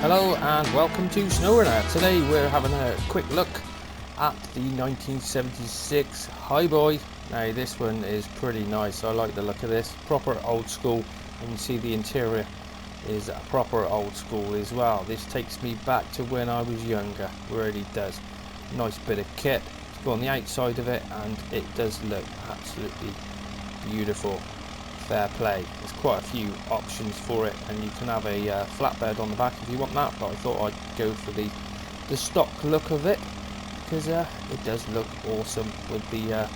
Hello and welcome to Snowrunner. Today we're having a quick look at the 1976 Highboy. Now this one is pretty nice. I like the look of this. Proper old school, and you see the interior is a proper old school as well. This takes me back to when I was younger. Really does. Nice bit of kit. Go on the outside of it and it does look absolutely beautiful. Fair play. There's quite a few options for it, and you can have a flatbed on the back if you want that, but I thought I'd go for the stock look of it because it does look awesome with the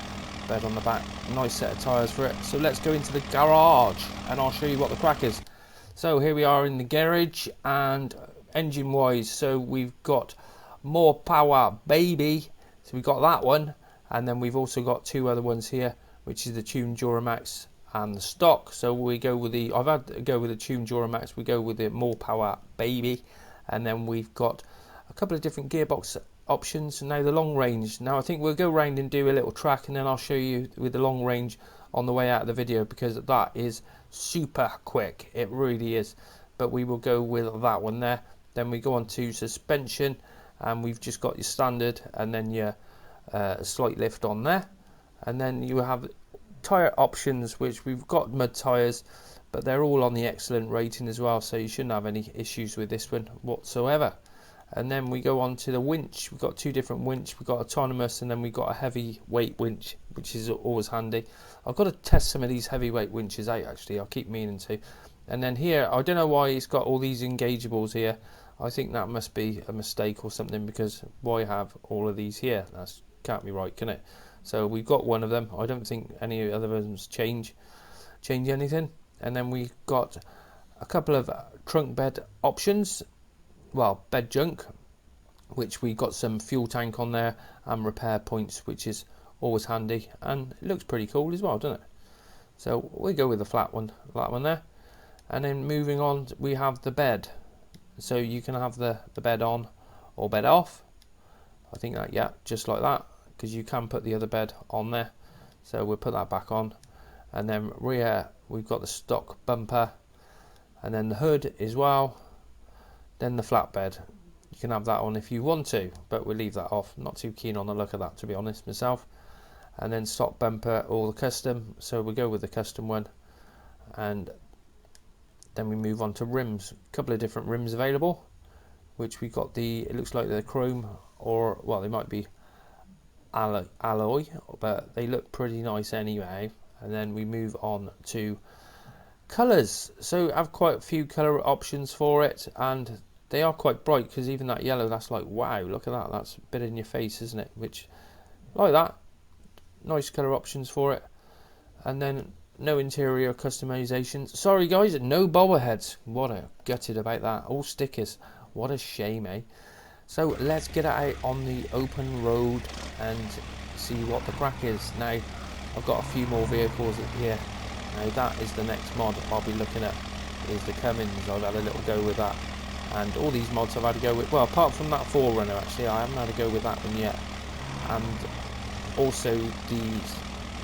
bed on the back. Nice set of tyres for it. So let's go into the garage and I'll show you what the crack is. So here we are in the garage, and engine wise, so we've got more power baby, so we've got that one, and then we've also got two other ones here, which is the tuned Duramax and the stock. So we go with the, I've had to go with the tuned Duramax, we go with the more power baby, and then we've got a couple of different gearbox options. Now the long range, now I think we'll go around and do a little track, and then I'll show you with the long range on the way out of the video, because that is super quick, it really is. But we will go with that one there. Then we go on to suspension, and we've just got your standard and then your slight lift on there, and then you have tyre options, which we've got mud tyres, but they're all on the excellent rating as well, so you shouldn't have any issues with this one whatsoever. And then we go on to the winch. We've got two different winch. We've got autonomous, and then we've got a heavy weight winch, which is always handy. I've got to test some of these heavyweight winches out actually, I'll keep meaning to. And then here, I don't know why it's got all these engageables here. I think that must be a mistake or something, because why have all of these here? That can't be right, can it? So we've got one of them. I don't think any other ones change anything. And then we've got a couple of trunk bed options, well, bed junk, which we got some fuel tank on there and repair points, which is always handy, and it looks pretty cool as well, doesn't it? So we go with the flat one there. And then moving on, we have the bed. So you can have the bed on or bed off. I think that, yeah, just like that, because you can put the other bed on there. So we'll put that back on. And then rear, we've got the stock bumper, and then the hood as well. Then the flatbed, you can have that on if you want to, but we'll leave that off. Not too keen on the look of that, to be honest, myself. And then stock bumper or the custom, so we'll go with the custom one. And then we move on to rims. A couple of different rims available, which we got the, it looks like they're chrome, or well, they might be alloy, but they look pretty nice anyway. And then we move on to colours. So I have quite a few colour options for it, and they are quite bright, because even that yellow, that's like, wow, look at that, that's a bit in your face, isn't it? Which, like that, nice colour options for it. And then no interior customizations. Sorry guys, no bobbleheads. What a gutted about that. All stickers. What a shame, eh? So let's get it out on the open road and see what the crack is. Now I've got a few more vehicles here. Now that is the next mod I'll be looking at, is the Cummins. I've had a little go with that, and all these mods I've had to go with, well, apart from that 4Runner actually, I haven't had to go with that one yet. And also these,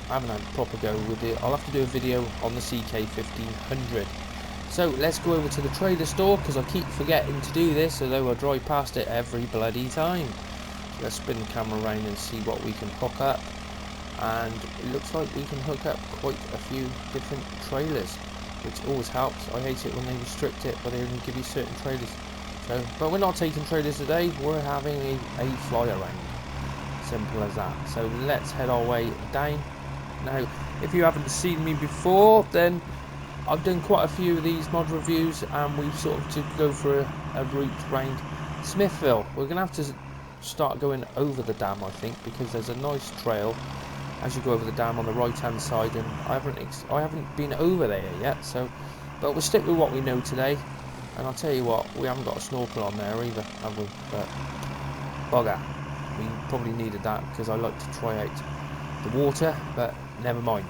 I haven't had a proper go with it. I'll have to do a video on the CK1500. So let's go over to the trailer store, because I keep forgetting to do this, although I drive past it every bloody time. So let's spin the camera around and see what we can hook up. And it looks like we can hook up quite a few different trailers, which always helps. I hate it when they restrict it, but they only give you certain trailers. So, but we're not taking trailers today, we're having a fly around. Simple as that. So let's head our way down. Now, if you haven't seen me before, then I've done quite a few of these mod reviews, and we've sort of to go for a route round Smithville. We're going to have to start going over the dam, I think, because there's a nice trail as you go over the dam on the right hand side, and I haven't been over there yet. So, but we'll stick with what we know today. And I'll tell you what, we haven't got a snorkel on there either, have we? But bugger, we probably needed that, because I like to try out the water, but never mind.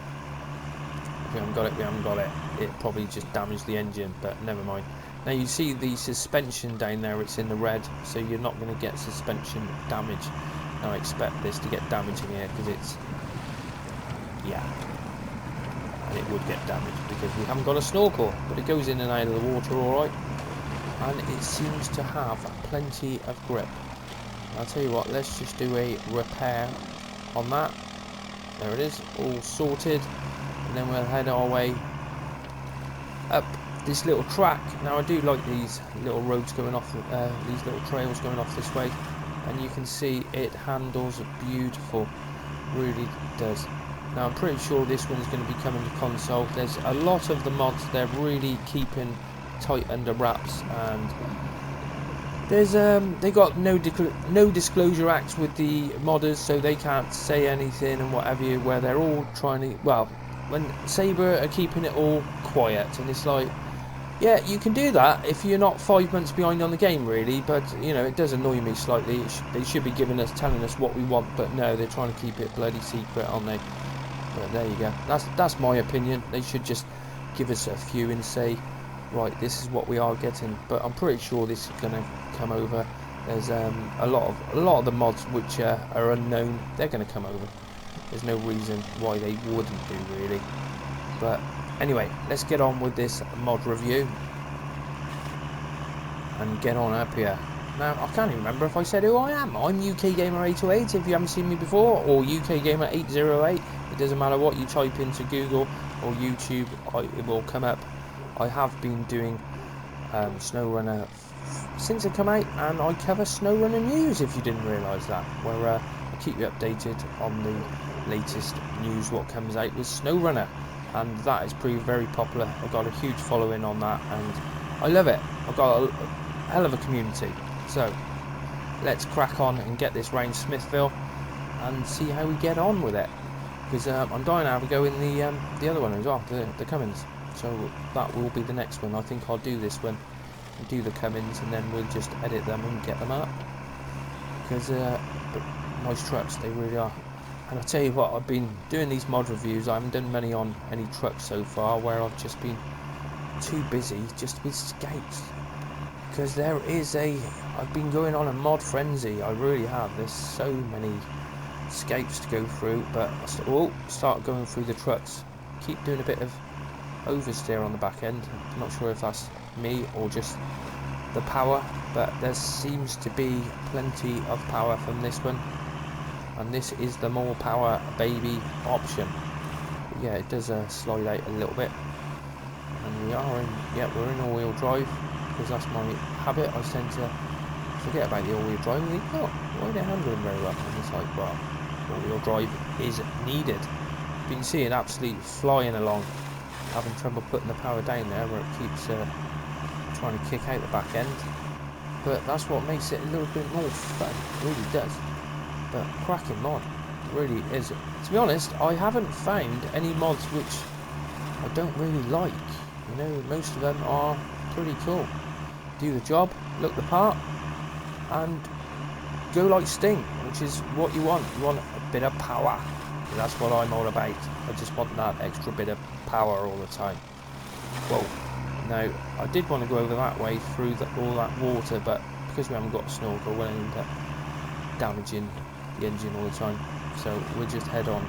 If we haven't got it, we haven't got it. It probably just damaged the engine, but never mind. Now you see the suspension down there, it's in the red, so you're not going to get suspension damage. Now I expect this to get damage in here, because it's, yeah, and it would get damaged because we haven't got a snorkel, but it goes in and out of the water all right. and it seems to have plenty of grip. I'll tell you what, let's just do a repair on that. There it is, all sorted, and then we'll head our way up this little track. Now I do like these little roads going off, these little trails going off this way, and you can see it handles beautiful, really does. Now I'm pretty sure this one's going to be coming to console. There's a lot of the mods they're really keeping tight under wraps, and there's they got no disclosure acts with the modders, so they can't say anything and whatever you, where they're all trying to, well, when Saber are keeping it all quiet, and it's like, yeah, you can do that if you're not 5 months behind on the game, really, but you know, it does annoy me slightly. They should be telling us what we want, but no, they're trying to keep it bloody secret, aren't they? But there you go, that's my opinion. They should just give us a few and say, right, this is what we are getting. But I'm pretty sure this is going to come over. There's a lot of the mods which are unknown, they're going to come over. There's no reason why they wouldn't do, really. But anyway, let's get on with this mod review and get on up here. Now, I can't even remember if I said who I am. I'm UK Gamer 808 if you haven't seen me before, or UK Gamer 808. It doesn't matter what you type into Google or YouTube, it will come up. I have been doing Snowrunner since it came out, and I cover Snowrunner news, if you didn't realise that, where I keep you updated on the latest news, what comes out with Snowrunner, and that is proved very popular. I've got a huge following on that, and I love it. I've got a hell of a community. So let's crack on and get this round Smithville and see how we get on with it, because I'm dying to have a go in the other one as well, the Cummins. So that will be the next one. I think I'll do this one, do the Cummins, and then we'll just edit them and get them up, because nice trucks they really are. And I'll tell you what, I've been doing these mod reviews, I haven't done many on any trucks so far, where I've just been too busy just with Scouts, because I've been going on a mod frenzy, I really have. There's so many Scouts to go through, but I'll start going through the trucks. Keep doing a bit of oversteer on the back end. I'm not sure if that's me or just the power, but there seems to be plenty of power from this one, and this is the more power baby option. But yeah, it does slide out a little bit, and we're in all-wheel drive, because that's my habit. I tend to forget about the all-wheel drive and think, oh, why they're handling very well, and it's like, well, all-wheel drive is needed. You can see it absolutely flying along, having trouble putting the power down there, where it keeps trying to kick out the back end, but that's what makes it a little bit more fun. It really does. But cracking mod, it really is. To be honest, I haven't found any mods which I don't really like. You know, most of them are pretty cool, do the job, look the part, and go like Sting, which is what you want. You want a bit of power. That's what I'm all about. I just want that extra bit of power all the time. Whoa. Now, I did want to go over that way through all that water, but because we haven't got a snorkel, we'll end up damaging the engine all the time. So we'll just head on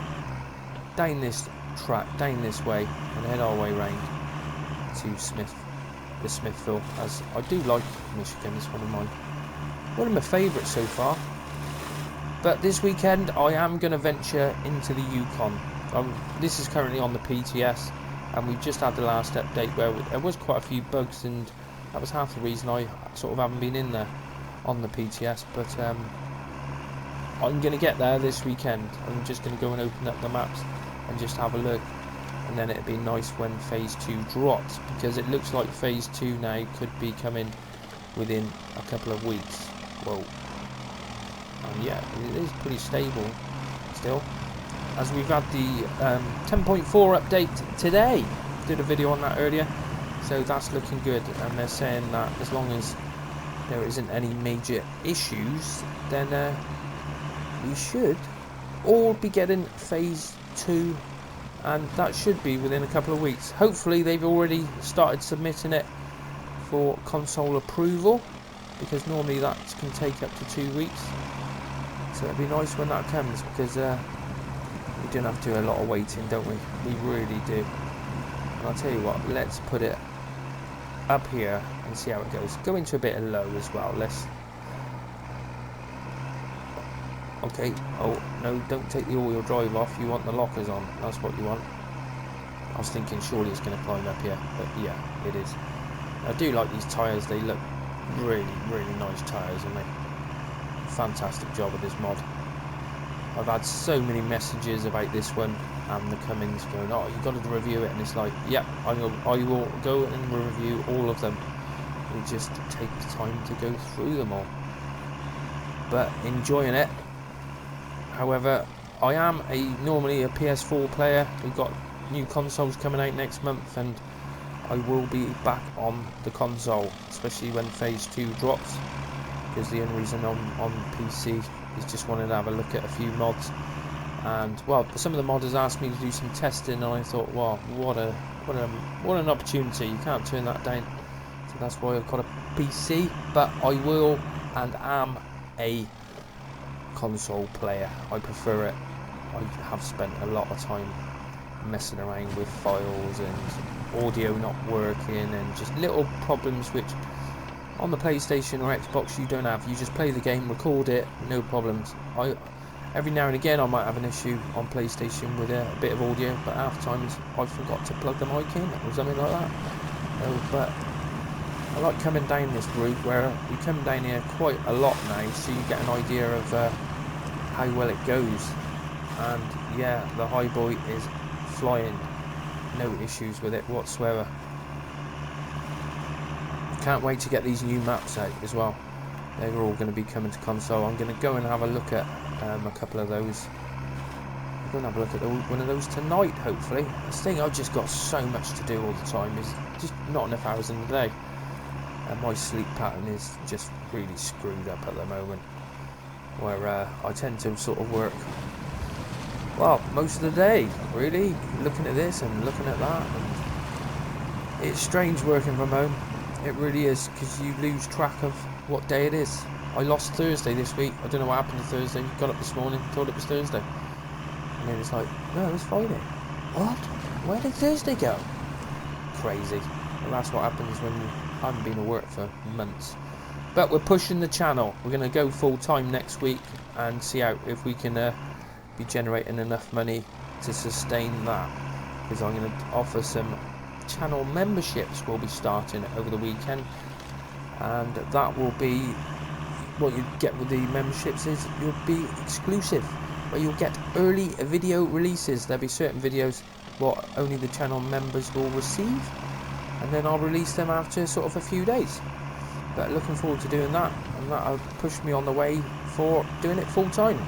down this track, down this way, and head our way round to Smithville, as I do like Michigan. It's one of my favourites so far. But this weekend I am going to venture into the Yukon. This is currently on the PTS, and we've just had the last update where there was quite a few bugs, and that was half the reason I sort of haven't been in there on the PTS. But I'm going to get there this weekend. I'm just going to go and open up the maps and just have a look, and then it'd be nice when phase 2 drops, because it looks like phase 2 now could be coming within a couple of weeks. Whoa. And yeah, it is pretty stable still, as we've had the 10.4 update today. Did a video on that earlier, so that's looking good, and they're saying that as long as there isn't any major issues, then we should all be getting phase 2, and that should be within a couple of weeks. Hopefully they've already started submitting it for console approval, because normally that can take up to 2 weeks. So it'd be nice when that comes, because we don't have to do a lot of waiting, don't we? We really do. And I'll tell you what, let's put it up here and see how it goes. Go into a bit of low as well. Let's. Okay. Oh no! Don't take the all-wheel drive off. You want the lockers on. That's what you want. I was thinking surely it's going to climb up here, but yeah, it is. I do like these tyres. They look really, really nice tyres, and they fantastic job with this mod. I've had so many messages about this one and the Cummins going, oh, you've got to review it, and it's like, yep, I will go and review all of them. It just takes time to go through them all, but enjoying it. However, I am normally a PS4 player. We've got new consoles coming out next month, and I will be back on the console, especially when Phase 2 drops, because the only reason on PC is just wanted to have a look at a few mods. And well, some of the modders asked me to do some testing, and I thought, wow, what an opportunity. You can't turn that down. So that's why I've got a PC, but I will and am a console player. I prefer it. I have spent a lot of time messing around with files and audio not working and just little problems which on the PlayStation or Xbox you don't have. You just play the game, record it, no problems. Every now and again I might have an issue on PlayStation with a bit of audio, but half the times I forgot to plug the mic in or something like that. But I like coming down this route where you come down here quite a lot now, so you get an idea of how well it goes. And yeah, the Highboy is flying, no issues with it whatsoever. Can't wait to get these new maps out as well. They're all going to be coming to console. I'm going to go and have a look at a couple of those. I'm going to have a look at one of those tonight, hopefully. This thing, I've just got so much to do all the time. There's just not enough hours in the day. And my sleep pattern is just really screwed up at the moment, where I tend to sort of work, well, most of the day, really, looking at this and looking at that. And it's strange working from home. It really is, because you lose track of what day it is. I lost Thursday this week. I don't know what happened to Thursday. Got up this morning, thought it was Thursday. And then it's like, no, it was Friday. What? Where did Thursday go? Crazy. Well, that's what happens when you haven't been to work for months. But we're pushing the channel. We're going to go full time next week and see out if we can be generating enough money to sustain that. Because I'm going to offer some channel memberships. Will be starting over the weekend, and that will be what you get with the memberships is you'll be exclusive, where you'll get early video releases. There'll be certain videos what only the channel members will receive, and then I'll release them after sort of a few days. But looking forward to doing that, and that'll push me on the way for doing it full time.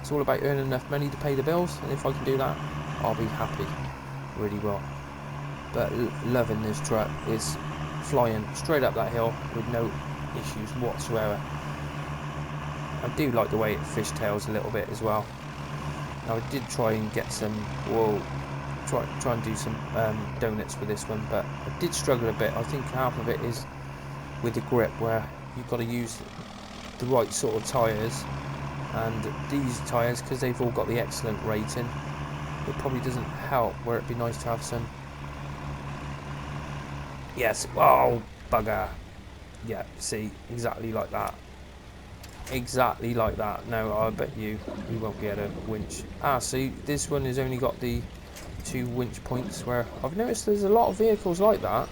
It's all about earning enough money to pay the bills, and if I can do that, I'll be happy, really well. But loving this truck. It's flying straight up that hill with no issues whatsoever. I do like the way it fishtails a little bit as well. Now I did try and get some, try and do some donuts with this one, but I did struggle a bit. I think half of it is with the grip, where you've got to use the right sort of tyres, and these tyres, because they've all got the excellent rating, it probably doesn't help, where it'd be nice to have some. Yes, oh bugger. Yeah, see, exactly like that. Exactly like that. No, I bet you won't be able to winch. Ah, see, this one has only got the 2 winch points, where I've noticed there's a lot of vehicles like that.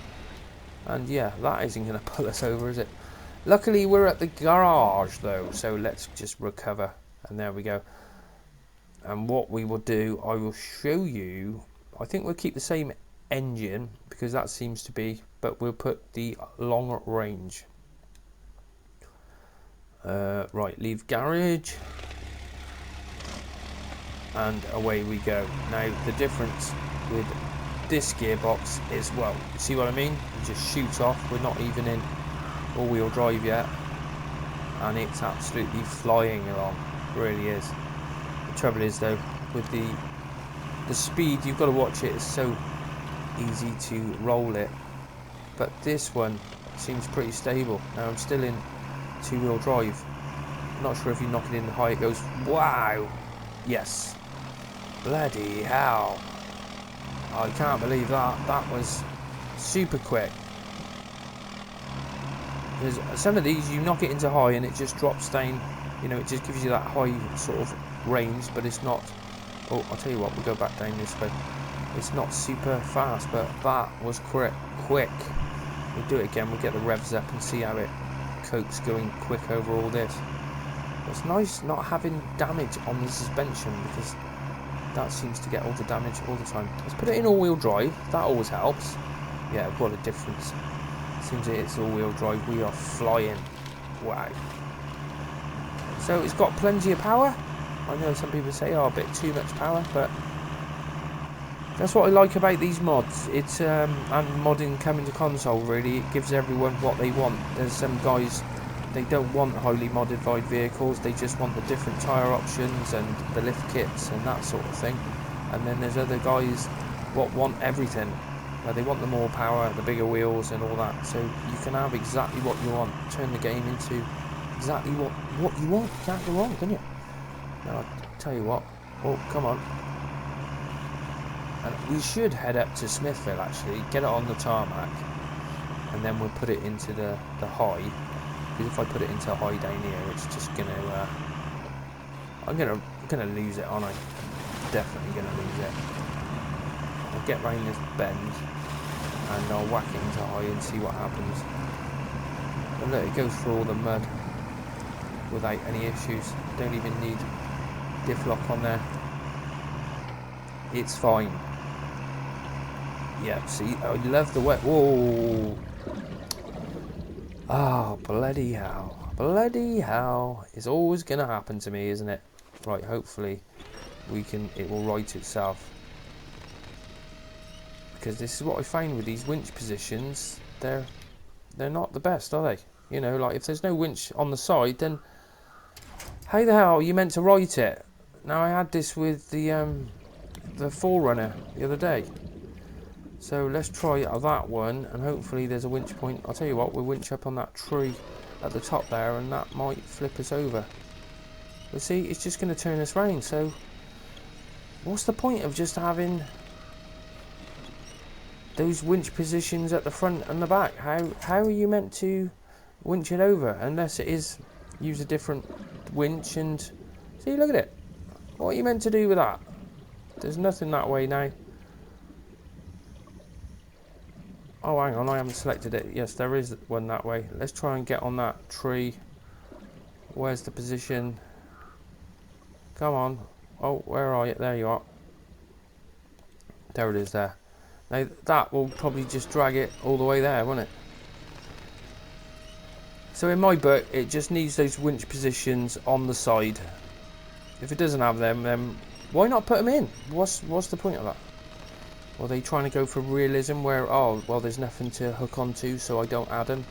And yeah, that isn't going to pull us over, is it? Luckily, we're at the garage, though, so let's just recover. And there we go. And what we will do, I will show you. I think we'll keep the same engine, because that seems to be, but we'll put the long range. Right, leave garage, and away we go. Now the difference with this gearbox is, well, see what I mean? You just shoot off. We're not even in all-wheel drive yet, and it's absolutely flying along. It really is. The trouble is, though, with the speed, you've got to watch it. It's so easy to roll it, but this one seems pretty stable. Now I'm still in 2-wheel drive. I'm not sure if you knock it in high, it goes wow. Yes, bloody hell, I can't believe that. That was super quick. Because some of these, you knock it into high and it just drops down, you know, it just gives you that high sort of range, but it's not, oh, I'll tell you what, we'll go back down this way. It's not super fast, but that was quick. We'll do it again, we'll get the revs up and see how it copes going quick over all this. It's nice not having damage on the suspension, because that seems to get all the damage all the time. Let's put it in all-wheel drive, that always helps. Yeah, what a difference. Seems it's all-wheel drive, we are flying. Wow. So it's got plenty of power. I know some people say, oh, a bit too much power, but that's what I like about these mods. It's and modding coming to console, really, it gives everyone what they want. There's some guys, they don't want highly modified vehicles, they just want the different tyre options and the lift kits and that sort of thing. And then there's other guys what want everything. They want the more power, the bigger wheels and all that. So you can have exactly what you want. Turn the game into exactly what you want. You can't go wrong, can you? Now, I'll tell you what. Oh, come on. And we should head up to Smithville, actually. Get it on the tarmac. And then we'll put it into the high. Because if I put it into high down here, it's just going to... I'm gonna lose it, aren't I? Definitely going to lose it. I'll get round this bend and I'll whack it into high and see what happens. And look, it goes through all the mud without any issues. Don't even need diff lock on there. It's fine. Yeah, see, I love the wet. Whoa! Oh, bloody hell. Bloody hell. It's always going to happen to me, isn't it? Right, hopefully it will right itself. Because this is what I find with these winch positions, they're not the best, are they? You know, like if there's no winch on the side, then how the hell are you meant to right it? Now I had this with the 4Runner the other day. So let's try that one, and hopefully there's a winch point. I'll tell you what, we'll winch up on that tree at the top there, and that might flip us over. But see, it's just going to turn us round, so what's the point of just having those winch positions at the front and the back? How are you meant to winch it over unless it is use a different winch? And see, look at it. What are you meant to do with that? There's nothing that way now. Oh, hang on, I haven't selected it. Yes, there is one that way. Let's try and get on that tree. Where's the position? Come on. Oh, where are you? There you are. There it is there. Now that will probably just drag it all the way there, won't it? So in my book, it just needs those winch positions on the side. If it doesn't have them, then why not put them in? What's the point of that? Are they trying to go for realism where, oh, well, there's nothing to hook onto, so I don't add them?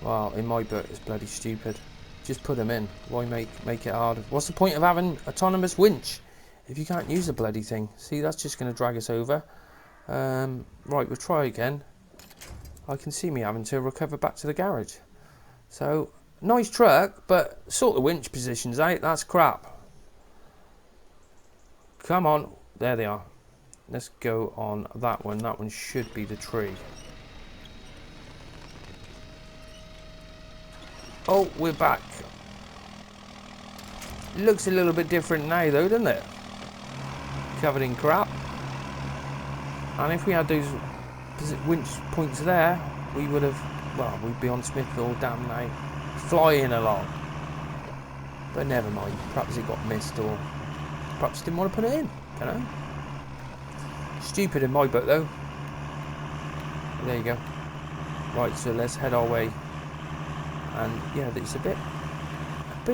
Well, in my book, it's bloody stupid. Just put them in. Why make it hard? What's the point of having autonomous winch if you can't use the bloody thing? See, that's just going to drag us over. Right, we'll try again. I can see me having to recover back to the garage. So, nice truck, but sort the winch positions out. That's crap. Come on. There they are. Let's go on that one. That one should be the tree. Oh, we're back. Looks a little bit different now though, doesn't it? Covered in crap. And if we had those winch points there, we would have, well, we'd be on Smithville Dam now, flying along. But never mind. Perhaps it got missed, or perhaps didn't want to put it in. Don't know. Stupid in my book though. There you go. Right, so let's head our way. And yeah, it's a bit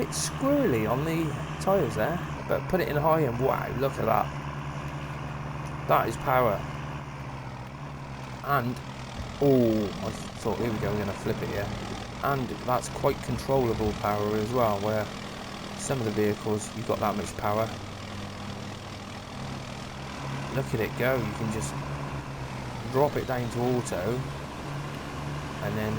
squirrely on the tyres there, but put it in high and wow, look at that. That is power. And oh, I thought, here we go, we're going to flip it here. And that's quite controllable power as well, where some of the vehicles you've got that much power. Look at it go. You can just drop it down to auto, and then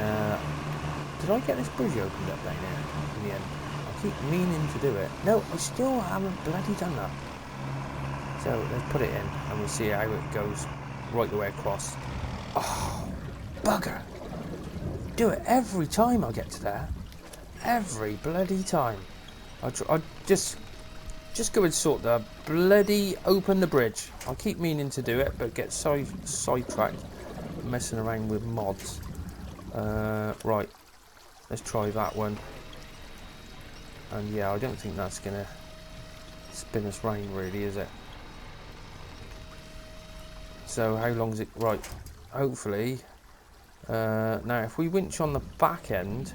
did I get this bridge opened up down here in the end? I keep meaning to do it. No, I still haven't bloody done that. So let's put it in and we'll see how it goes right the way across. Oh, bugger. do it every time I get to there. Every bloody time. I just go and sort the bloody open the bridge. I keep meaning to do it, but get sidetracked messing around with mods. Right, let's try that one. And yeah, I don't think that's gonna spin us round really, is it? So how long is it? Right, hopefully. Now if we winch on the back end,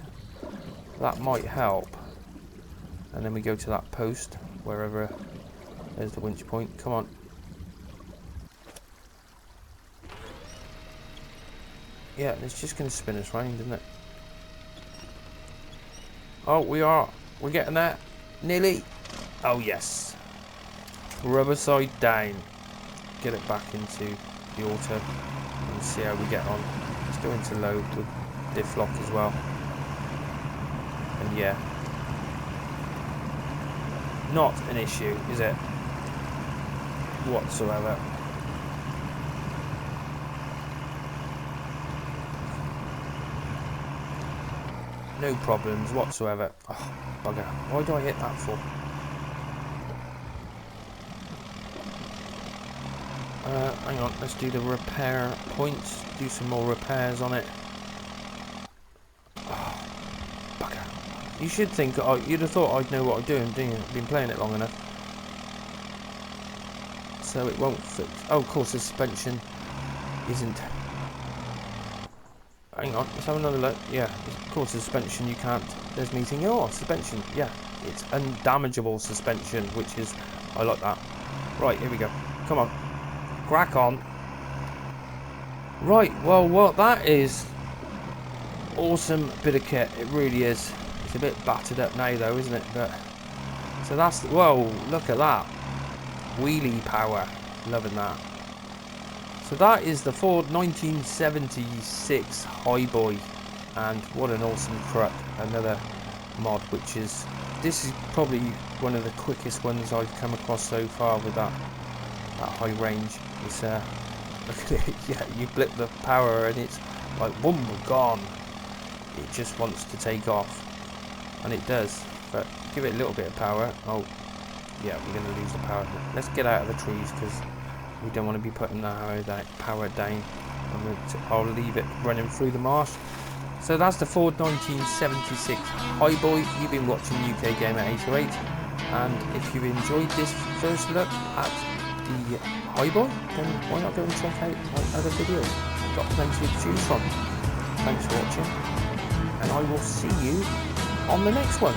that might help. And then we go to that post, wherever there's the winch point. Come on. Yeah, it's just going to spin us round, isn't it? Oh, we're getting there. Nearly. Oh, yes. Rubber side down. Get it back into the auto and see how we get on. Let's go into low with diff lock as well. And yeah. Not an issue, is it? Whatsoever. No problems whatsoever. Oh, bugger. Why do I hit that for? Hang on, let's do the repair points. Do some more repairs on it. Oh, bugger. You should think, you'd have thought I'd know what I'm doing, didn't you? I've been playing it long enough. So it won't fix. Oh, of course, the suspension isn't. Hang on, let's have another look. Yeah, of course, the suspension you can't. There's me thinking, oh, suspension. Yeah, it's undamageable suspension, which is. I like that. Right, here we go. Come on. Crack on. Right, well, what that is. Awesome bit of kit. It really is. It's a bit battered up now, though, isn't it? But so that's. Whoa, look at that. Wheelie power. Loving that. So that is the Ford 1976 Highboy, and what an awesome truck. Another mod, which is, this is probably one of the quickest ones I've come across so far with that high range. It's look at it, yeah, you blip the power and it's like boom, gone. It just wants to take off, and it does, but give it a little bit of power. Oh yeah, we're going to lose the power. Let's get out of the trees because we don't want to be putting that power down. I'll leave it running through the marsh. So that's the Ford 1976 Highboy. You've been watching UK Gamer 808, and if you've enjoyed this first look at the Highboy, then why not go and check out my other videos? I've got plenty to choose from. Thanks for watching, and I will see you on the next one.